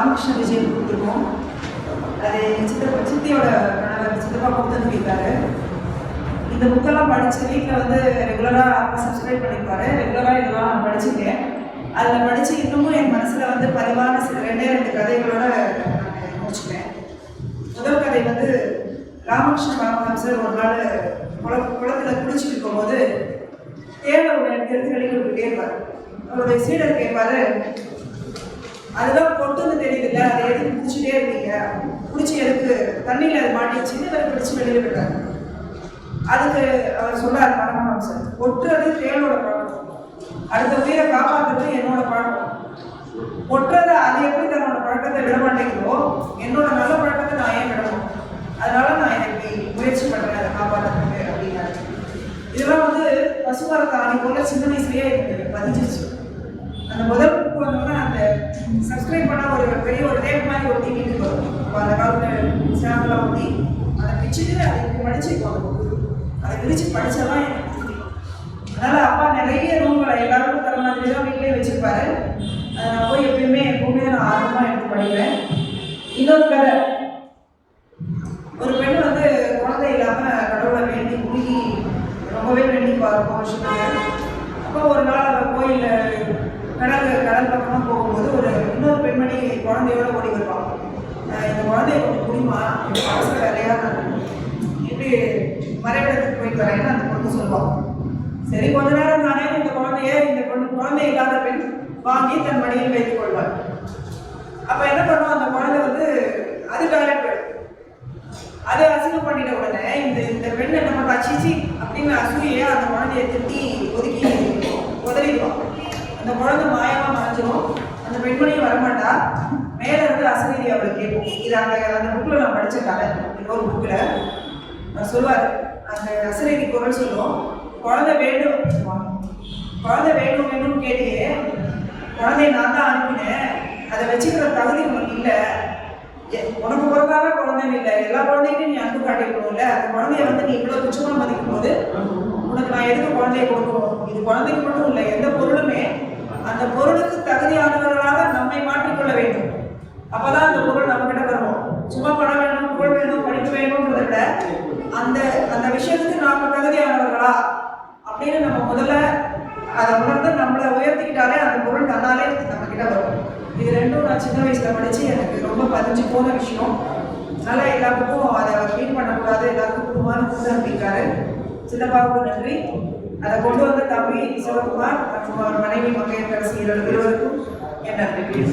ராமகிருஷ்ண விஜயம் கொடுத்துருக்கோம். அது சித்தியோட கணவர் சித்தப்பா கொடுத்துன்னு போயிருக்காரு. இந்த புக்கெல்லாம் படித்து வீட்டில் வந்து ரெகுலராக அப்பா சப்ஸ்கிரைப் பண்ணியிருப்பாரு. ரெகுலராக இதெல்லாம் நான் படிச்சுருக்கேன். அதில் படித்து இன்னமும் என் மனசில் வந்து பதிவான சில 2 கதைகளோட முடிச்சுட்டேன். முதல் கதை வந்து ராமகிருஷ்ண பரமஹம்சர் ஒரு நாள் குளத்தில் குளிச்சுட்டு இருக்கும்போது தேவை ஒரு இடத்துல வெளியே விட்டுட்டே இருப்பார். அவருடைய சீடர் கேட்பாரு, அதுதான் பொட்டுன்னு தெரியுதுல்ல, அதை எதுக்கு பிடிச்சிட்டே இருக்கீங்க, பிடிச்சி எதுக்கு தண்ணியில் அது மாட்டிச்சுன்னு அதை பிடிச்சி வெளியே விடுறாரு. அதுக்கு அவர் சொல்றாரு பரமஹம்சர், ஒட்டுறது தேவனோட பழக்கம், அடுத்த உயிரை காப்பாற்றுறது என்னோட பழக்கம். ஒட்டுறதை அது எப்படி தன்னோட பழக்கத்தை விட மாட்டேங்குதோ என்னோட நல்ல பழக்கத்தை நான் ஏன் விடணும், அதனால நான் எனக்கு முயற்சி பண்ணுறேன் அதை காப்பாற்றுறதுக்கு அப்படின்னாரு. இதெல்லாம் வந்து பசுமரத்தை ஆணி போல சின்ன வயசுலேயே எனக்கு பதிஞ்சிருச்சு. அந்த முதல் புக்கு வந்தோன்னா அந்த சப்ஸ்கிரைப் பண்ணால் ஒரு பெரிய ஒரு டேப் மாதிரி ஒரு டிக்கெட்டு வரும். இப்போ அந்த காலத்தில் சேனலாம் ஊற்றி அதை பிச்சுட்டு அதை இப்படி படிச்சுருக்கோம். அந்த புக்கு அதை பிரித்து படித்ததான் எனக்கு பிடிக்கும். அதனால் அப்பா நிறைய நூல்களை எல்லாருக்கும் தர மாதிரி தான் வீட்டிலே வச்சுருப்பாரு. நான் போய் எப்பயுமே நான் ஆர்வமாக எடுத்து படிக்கிறேன். இன்னொரு கதை, ஒரு பெண் வந்து குழந்தை இல்லாமல் கடவுளை வேண்டி குறுகி ரொம்பவே வேண்டி வருஷத்துக்கு. அப்போ ஒரு நாள் அவள் கோயிலில் கடல் பக்கமாக போகும்போது இன்னொரு பெண்மணி குழந்தையோட ஓடி வருவாங்க. இந்த குழந்தைய கொஞ்சம் குடிமா, அவசர வேலையாக நான் இப்படி மறைவிடத்துக்கு போயிட்டு வரேன்னு அந்த பொண்ணு சொல்லுவாங்க. சரி, கொஞ்ச நேரம் நானே இந்த குழந்தை இல்லாத பெண் வாங்கி தன் மடியில் வைத்துக் கொள்வார். அப்போ என்ன பண்ணுவோம், அந்த குழந்தை வந்து அது டாய்லெட் போயிடும். அதை அசிங்கம் பண்ணிட்ட உடனே இந்த பெண் என்ன பண்ணுறா, சீச்சி அப்படின்னு அசூரியை அந்த குழந்தைய திட்டி ஒதுக்கி உதறிடுவான். அந்த குழந்தை மாயமாக மறைஞ்சிடும். அந்த பெண்மணியும் வரமாட்டா. மேலே இருந்து அசரீதி அவளை கேட்போம். இது அந்த புக்கில் நான் படிச்சிருக்காங்க. இன்னொரு புக்கில் சொல்லுவார், அந்த அசரீதி குரல் சொல்லுவோம், குழந்தை வேணும் வேணும்னு கேட்டியே, குழந்தைய நான் தான் அனுப்பினேன், அதை வச்சுக்கிற தகுதி உனக்கு இல்லை, உனக்கு பிறந்தாவே குழந்தைன்னு இல்லை, எல்லா குழந்தைகிட்டையும் நீ அன்பு காட்டிக்கணும்ல, அந்த குழந்தைய வந்து நீ இவ்வளோ துச்சமாக மதிக்கும் போது உனக்கு நான் எதுக்கு குழந்தைய கொடுக்கணும்? இது குழந்தைக்கு மட்டும் இல்லை, எந்த பொருளுமே அந்த பொருளுக்கு தகுதியானவர்களாக நம்மை மாற்றிக்கொள்ள வேண்டும். அப்போதான் அந்த பொருள் நம்மகிட்ட வரும். சும்மா பணம் வேணும், புகழ் வேணும், படிப்பு வேணும்ன்றதை விட அந்த விஷயத்துக்கு நாம தகுதியானவர்களா அப்படின்னு நம்ம முதல்ல அதை உணர்ந்து நம்மளை உயர்த்திக்கிட்டாலே அந்த பொருள் தன்னாலே நம்ம கிட்ட வரும். இது ரெண்டும் நான் சின்ன வயசுல படிச்சு எனக்கு ரொம்ப பதிஞ்சு போன விஷயம். அதனால எல்லாருக்கும் அதை ஃபீல் பண்ணக்கூடாது, எல்லாருக்கும் குடும்பமான புத்தகம் அப்படிங்காரு. சித்தப்பாவுக்கு நன்றி. அதை கொண்டு வந்த தம்பி சிவகுமார் மற்றும் அவர் மனைவி மங்கையரசி இருவருக்கும் என் நன்றி.